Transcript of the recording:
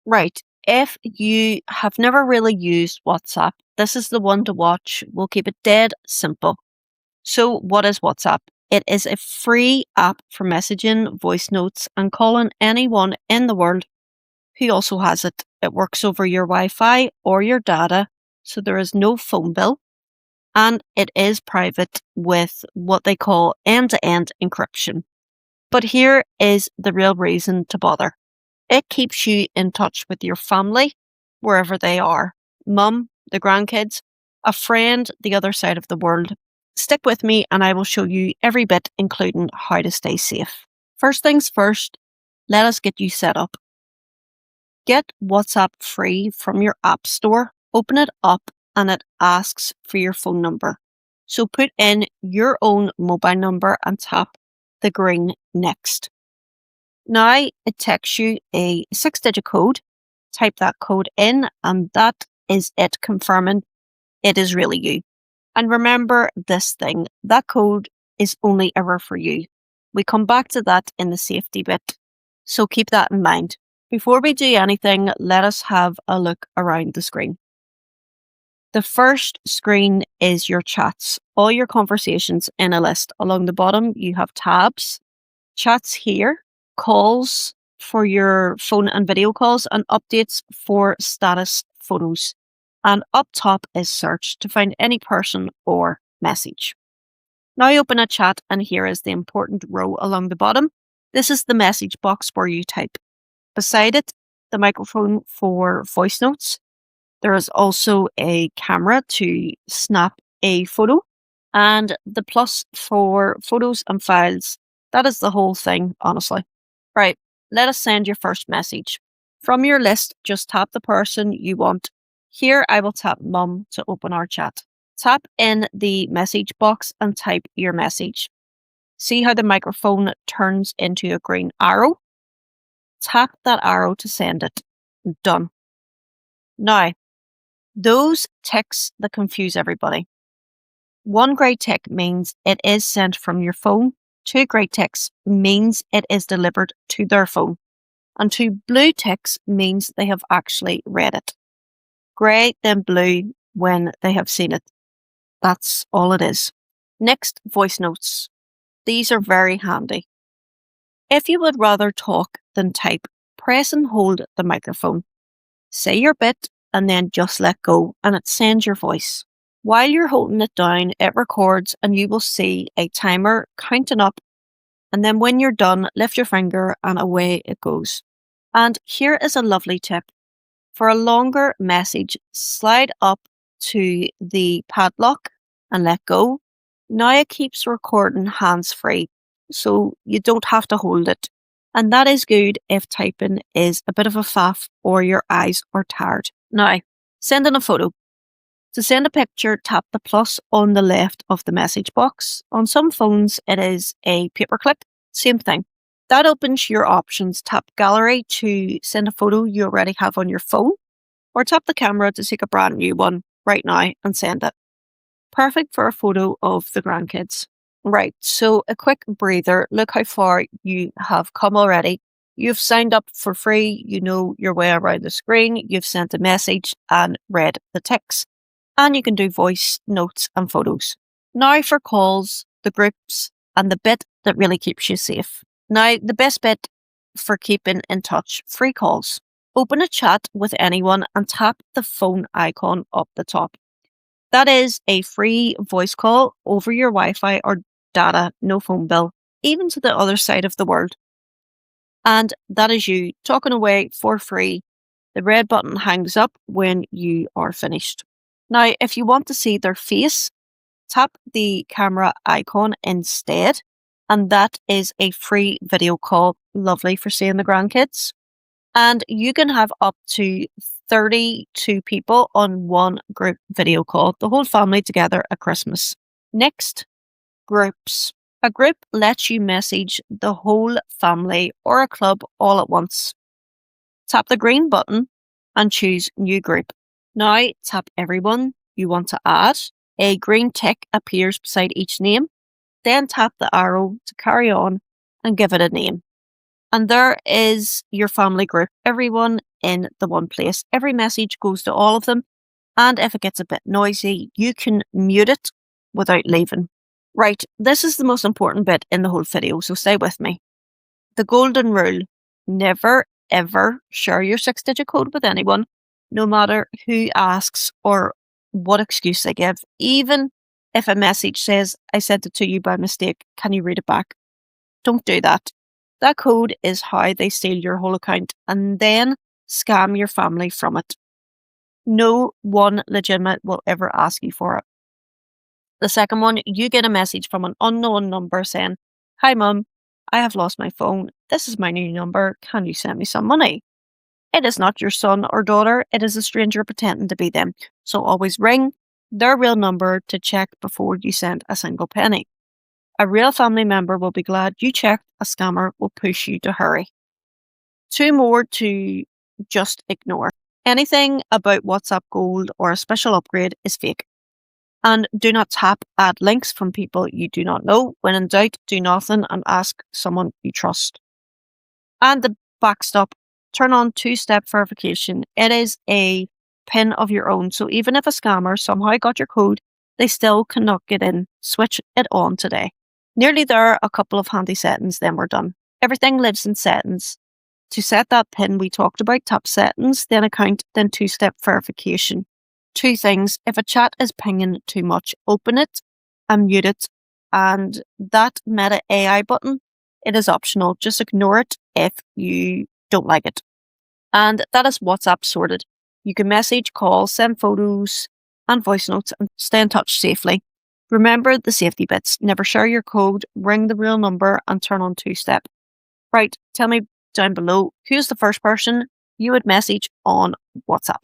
Right. If you have never really used WhatsApp, this is the one to watch. We'll keep it dead simple. So, what is WhatsApp? It is a free app for messaging, voice notes, and calling anyone in the world who also has it. It works over your Wi Fi or your data, so there is no phone bill, and it is private with what they call end to end encryption. But here is the real reason to bother. It keeps you in touch with your family wherever they are, mum, the grandkids, a friend the other side of the world. Stick with me and I will show you every bit, including how to stay safe. First things first, let us get you set up. Get WhatsApp free from your app store, open it up, and it asks for your phone number. So put in your own mobile number and tap the green next. Now it takes you a 6-digit code. Type that code in, and that is it confirming it is really you. And remember this thing, that code is only ever for you. We come back to that in the safety bit, so keep that in mind. Before we do anything, let us have a look around the screen. The first screen is your chats, all your conversations in a list. Along the bottom, you have tabs, chats here, calls for your phone and video calls, and updates for status photos. And up top is search to find any person or message. Now open a chat, and here is the important row along the bottom. This is the message box where you type. Beside it, the microphone for voice notes. There is also a camera to snap a photo, and the plus for photos and files. That is the whole thing, honestly. Right, let us send your first message. From your list, just tap the person you want. Here I will tap Mum to open our chat. Tap in the message box and type your message. See how the microphone turns into a green arrow? Tap that arrow to send it. Done. Now, those ticks that confuse everybody. 1 grey tick means it is sent from your phone. 2 grey ticks means it is delivered to their phone. And 2 blue ticks means they have actually read it. Grey, then blue when they have seen it. That's all it is. Next, voice notes. These are very handy. If you would rather talk than type, press and hold the microphone. Say your bit and then just let go, and it sends your voice. While you're holding it down, it records and you will see a timer counting up. And then when you're done, lift your finger and away it goes. And here is a lovely tip. For a longer message, slide up to the padlock and let go. Now it keeps recording hands-free, so you don't have to hold it. And that is good if typing is a bit of a faff or your eyes are tired. Now, send in a photo. To send a picture, tap the plus on the left of the message box. On some phones, it is a paperclip. Same thing. That opens your options. Tap gallery to send a photo you already have on your phone, or tap the camera to take a brand new one right now and send it. Perfect for a photo of the grandkids. Right, so a quick breather. Look how far you have come already. You've signed up for free. You know your way around the screen. You've sent a message and read the ticks. And you can do voice notes and photos. Now for calls, the groups, and the bit that really keeps you safe. Now, the best bit for keeping in touch, free calls. Open a chat with anyone and tap the phone icon up the top. That is a free voice call over your Wi-Fi or data, no phone bill, even to the other side of the world. And that is you talking away for free. The red button hangs up when you are finished. Now, if you want to see their face, tap the camera icon instead. And that is a free video call. Lovely for seeing the grandkids. And you can have up to 32 people on one group video call, the whole family together at Christmas. Next, groups. A group lets you message the whole family or a club all at once. Tap the green button and choose New Group. Now tap everyone you want to add. A green tick appears beside each name. Then tap the arrow to carry on and give it a name. And there is your family group, everyone in the one place. Every message goes to all of them. And if it gets a bit noisy, you can mute it without leaving. Right, this is the most important bit in the whole video, so stay with me. The golden rule: never ever share your 6-digit code with anyone, no matter who asks or what excuse they give. Even if a message says, "I sent it to you by mistake, can you read it back?" Don't do that. That code is how they steal your whole account and then scam your family from it. No one legitimate will ever ask you for it. The second one, you get a message from an unknown number saying, "Hi mum, I have lost my phone. This is my new number. Can you send me some money?" It is not your son or daughter. It is a stranger pretending to be them. So always ring their real number to check before you send a single penny. A real family member will be glad you checked. A scammer will push you to hurry. 2 more to just ignore. Anything about WhatsApp Gold or a special upgrade is fake. And do not tap add links from people you do not know. When in doubt, do nothing and ask someone you trust. And the backstop, turn on 2-step verification. It is a PIN of your own. So even if a scammer somehow got your code, they still cannot get in. Switch it on today. Nearly there, a couple of handy settings, then we're done. Everything lives in settings. To set that PIN we talked about, tap settings, then account, then 2-step verification. 2 things. If a chat is pinging too much, open it and mute it. And that Meta AI button, it is optional. Just ignore it if you don't like it. And that is WhatsApp sorted. You can message, call, send photos and voice notes and stay in touch safely. Remember the safety bits. Never share your code, ring the real number and turn on 2-step. Right, tell me down below, who's the first person you would message on WhatsApp?